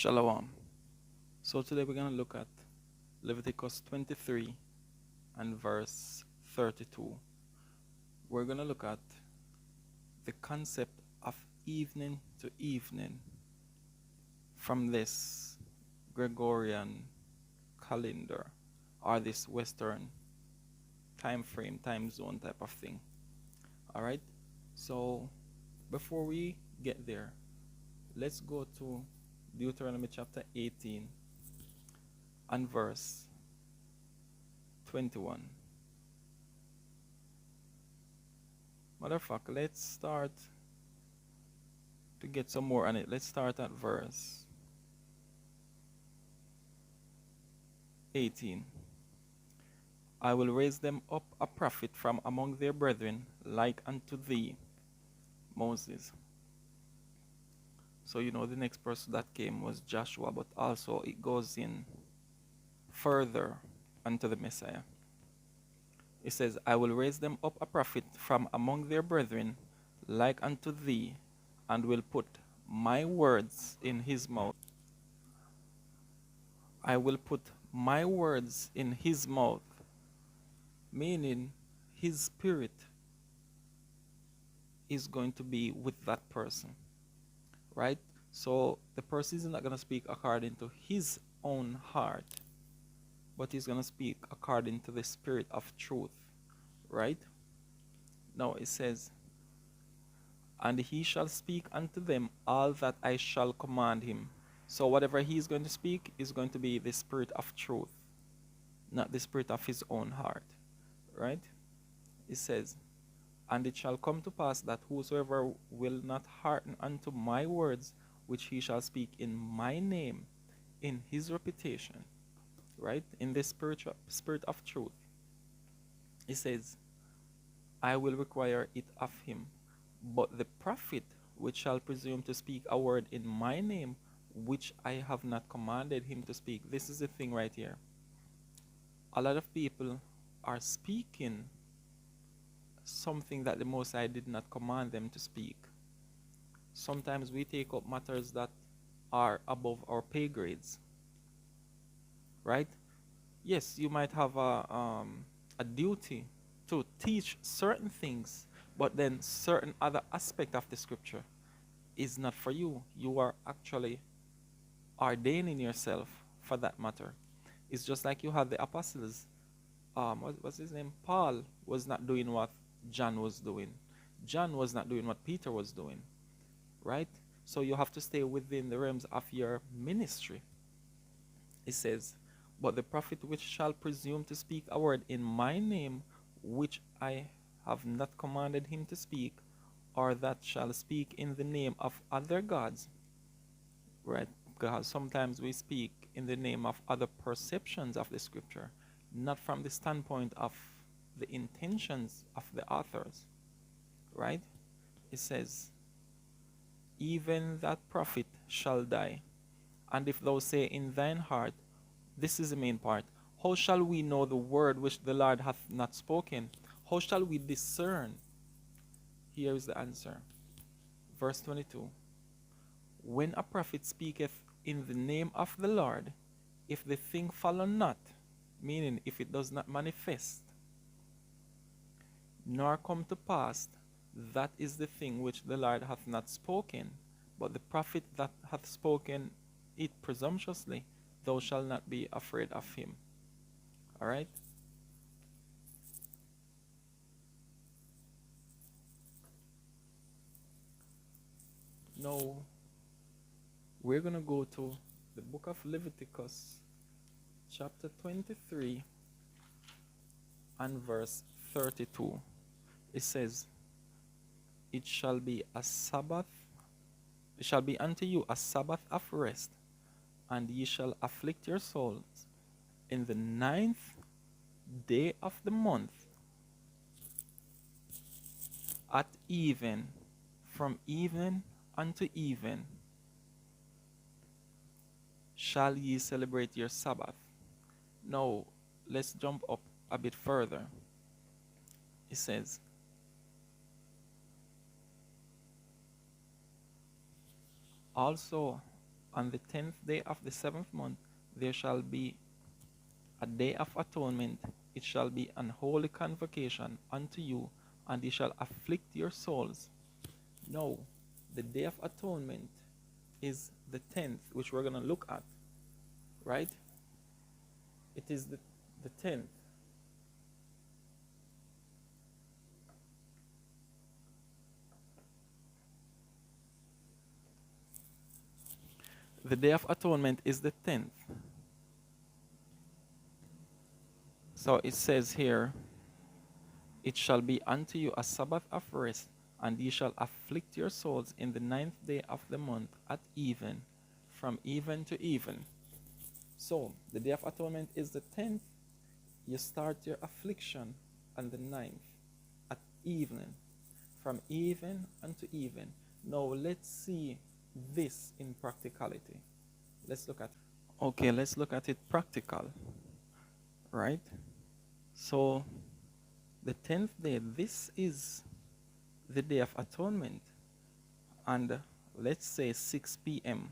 Shalom. So today we're going to look at Leviticus 23 and verse 32. We're going to look at the concept of evening to evening from this Gregorian calendar or this Western time frame, time zone type of thing. All right. So before we get there, let's go to Deuteronomy chapter 18 and verse 21. Motherfucker, let's start to get some more on it. Let's start at verse 18. I will raise them up a prophet from among their brethren, like unto thee, Moses. So you know the next person that came was Joshua, but also it goes in further unto the Messiah. It says, I will raise them up a prophet from among their brethren, like unto thee, and will put my words in his mouth. I will put my words in his mouth, meaning his spirit is going to be with that person, right? So the person is not going to speak according to his own heart, but he's going to speak according to the spirit of truth, right? Now it says, and he shall speak unto them all that I shall command him. So whatever he's going to speak is going to be the spirit of truth, not the spirit of his own heart, right? It says, and it shall come to pass that whosoever will not hearken unto my words, which he shall speak in my name, in his reputation, right? In the spirit of truth. It says, I will require it of him. But the prophet which shall presume to speak a word in my name, which I have not commanded him to speak. This is the thing right here. A lot of people are speaking something that the Most High did not command them to speak. Sometimes we take up matters that are above our pay grades, right? Yes, you might have a duty to teach certain things, but then certain other aspect of the scripture is not for you. You are actually ordaining yourself for that matter. It's just like you have the apostles. What's his name? Paul was not doing what John was doing. John was not doing what Peter was doing, right? So you have to stay within the realms of your ministry. It says, but the prophet which shall presume to speak a word in my name, which I have not commanded him to speak, or that shall speak in the name of other gods, right? Because sometimes we speak in the name of other perceptions of the scripture, not from the standpoint of the intentions of the authors, right? It says, even that prophet shall die. And if thou say in thine heart, this is the main part, how shall we know the word which the Lord hath not spoken? How shall we discern? Here is the answer. Verse 22. When a prophet speaketh in the name of the Lord, if the thing follow not, meaning if it does not manifest, nor come to pass, that is the thing which the Lord hath not spoken, but the prophet that hath spoken it presumptuously, thou shalt not be afraid of him. All right? Now, we're going to go to the book of Leviticus, chapter 23, and verse 32. It says, it shall be a Sabbath, it shall be unto you a Sabbath of rest, and ye shall afflict your souls in the 9th day of the month, at even, from even unto even, shall ye celebrate your Sabbath. Now, let's jump up a bit further. It says, also On the 10th day of the 7th month, there shall be a day of atonement. It shall be an holy convocation unto you, and ye shall afflict your souls. No, the day of atonement is the 10th, which we're going to look at, right? It is the 10th. The day of atonement is the 10th. So it says here, it shall be unto you a Sabbath of rest, and ye shall afflict your souls in the 9th day of the month at even, from even to even. So the day of atonement is the 10th. You start your affliction on the 9th at evening, from even unto even. Now let's see this in practicality. Let's look at it. Okay, let's look at it practical, right? So the 10th day, this is the day of atonement, and let's say 6 p.m.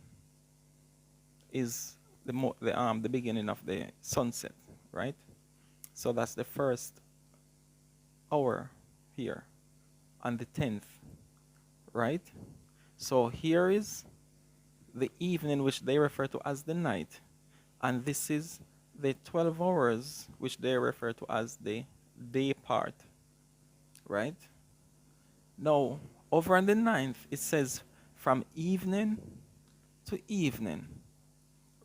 is the beginning of the sunset, right? So that's the first hour here on the 10th, right? So here is the evening, which they refer to as the night, and this is the 12 hours, which they refer to as the day part, right? Now, over on the 9th, it says from evening to evening,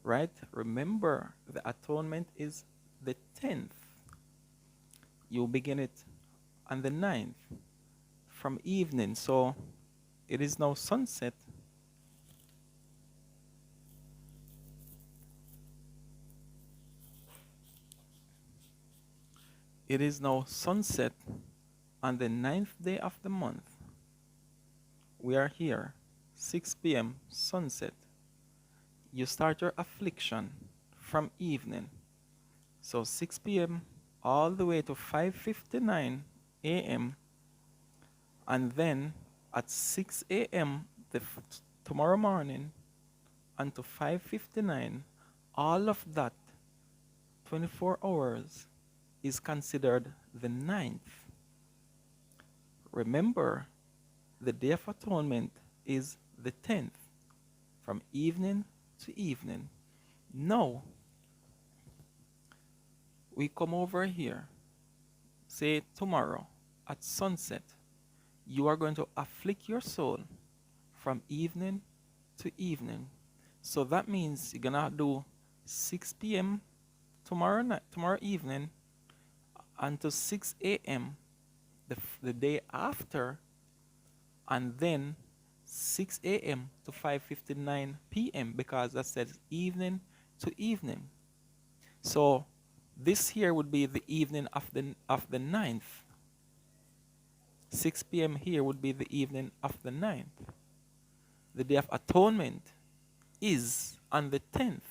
right? Remember, the atonement is the 10th. You begin it on the 9th from evening. So it is now sunset. It is now sunset on the 9th day of the month. We are here, 6 p.m. sunset. You start your affliction from evening. So 6 p.m. all the way to 5:59 a.m. and then at 6 a.m. Tomorrow morning until 5:59, all of that 24 hours is considered the 9th. Remember, the Day of Atonement is the 10th, from evening to evening. Now, we come over here, say tomorrow at sunset, you are going to afflict your soul from evening to evening. So that means you're gonna do 6 p.m. tomorrow evening until 6 a.m. The day after, and then 6 a.m. to 5:59 p.m. because that says evening to evening. So this here would be the evening of the 9th. 6 p.m. here would be the evening of the 9th. The Day of Atonement is on the 10th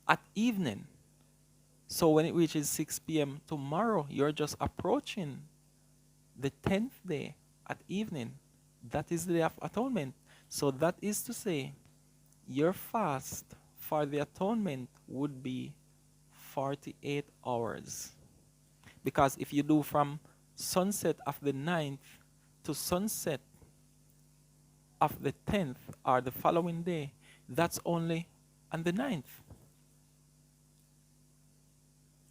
at evening. So when it reaches 6 p.m. tomorrow, you're just approaching the 10th day at evening. That is the Day of Atonement. So that is to say, your fast for the atonement would be 48 hours. Because if you do from sunset of the 9th to sunset of the 10th or the following day, that's only on the 9th.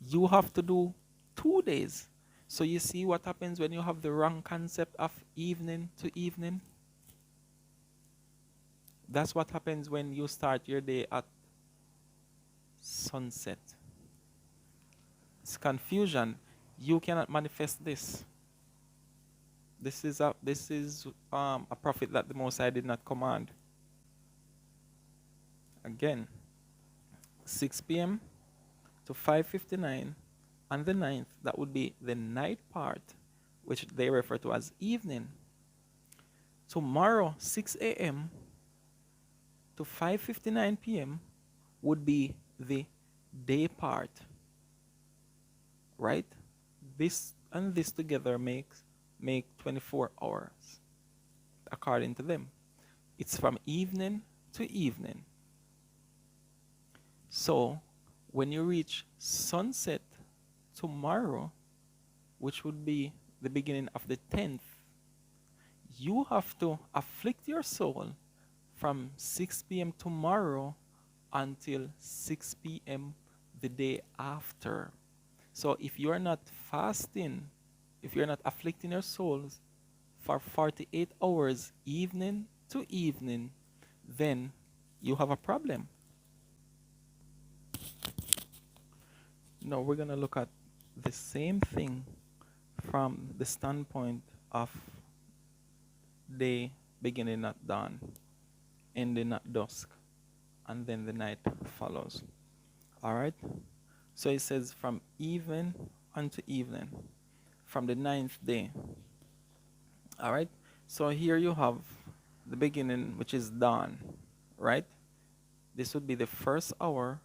You have to do 2 days. So you see what happens when you have the wrong concept of evening to evening? That's what happens when you start your day at sunset. It's confusion. You cannot manifest this. This is a prophet that the Most High did not command. Again, 6 p.m. to 5:59 on the 9th, that would be the night part, which they refer to as evening. Tomorrow, 6 a.m. to 5:59 p.m. would be the day part. Right? This and this together make 24 hours, according to them. It's from evening to evening. So when you reach sunset tomorrow, which would be the beginning of the 10th, you have to afflict your soul from 6 p.m. tomorrow until 6 p.m. the day after. So if you are not fasting, if you're not afflicting your souls for 48 hours, evening to evening, then you have a problem. Now we're going to look at the same thing from the standpoint of day beginning at dawn, ending at dusk, and then the night follows. All right? So it says from even unto evening, from the ninth day. All right? So here you have the beginning, which is dawn, right? This would be the first hour,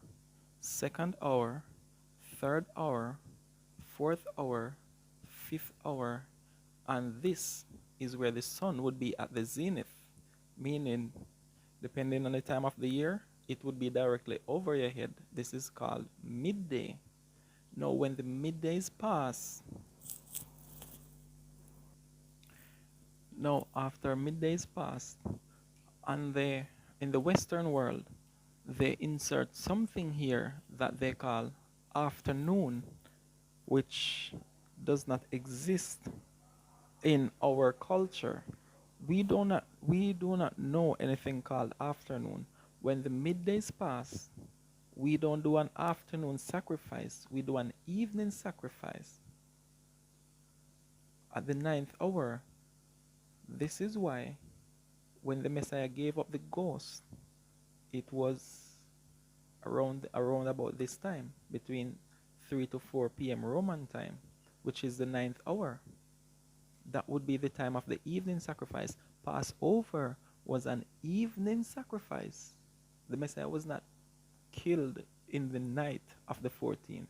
second hour, third hour, fourth hour, fifth hour, and this is where the sun would be at the zenith, meaning, depending on the time of the year, it would be directly over your head. This is called midday. Now, when the middays pass, now after middays pass, and in the Western world, they insert something here that they call afternoon, which does not exist in our culture. We do not know anything called afternoon. When the middays pass, we don't do an afternoon sacrifice. We do an evening sacrifice at the ninth hour. This is why when the Messiah gave up the ghost, it was around about this time, between 3 to 4 p.m. Roman time, which is the ninth hour. That would be the time of the evening sacrifice. Passover was an evening sacrifice. The Messiah was not killed in the night of the 14th. It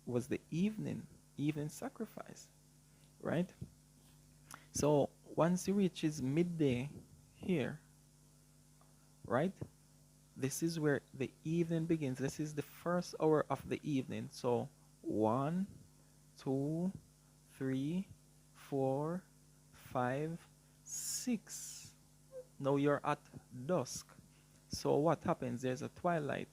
was the evening sacrifice, right? So once he reaches midday here, right? This is where the evening begins. This is the first hour of the evening. So 1, 2, 3, 4, 5, 6. Now you're at dusk. So what happens? There's a twilight.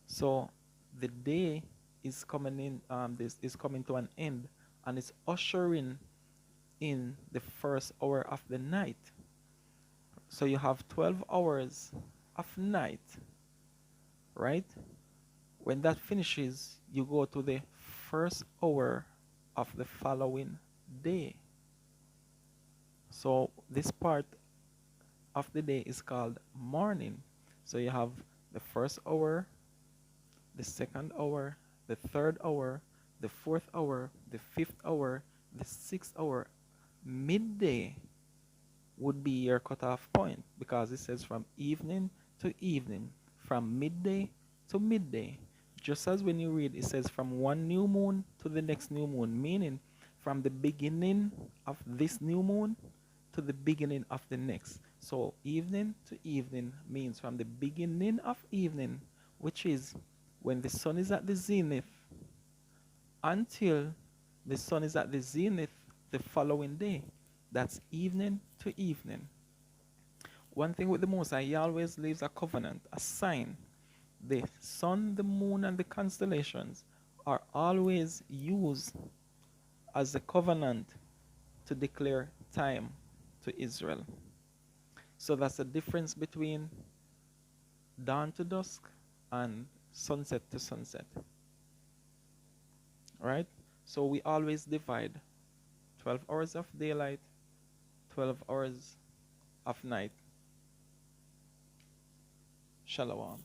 So the day is coming in. This is coming to an end, and it's ushering in the first hour of the night. So you have 12 hours of night, right? When that finishes, you go to the first hour of the following day. So this part of the day is called morning. So you have the first hour, the second hour, the third hour, the fourth hour, the fifth hour, the sixth hour. Midday would be your cutoff point, because it says from evening to evening, from midday to midday. Just as when you read, it says from one new moon to the next new moon, meaning from the beginning of this new moon to the beginning of the next. So evening to evening means from the beginning of evening, which is when the sun is at the zenith, until the sun is at the zenith the following day. That's evening to evening. One thing with the Most High, He always leaves a covenant, a sign. The sun, the moon, and the constellations are always used as a covenant to declare time to Israel. So that's the difference between dawn to dusk and sunset to sunset. Right? So we always divide 12 hours of daylight, 12 hours of night. Shalom.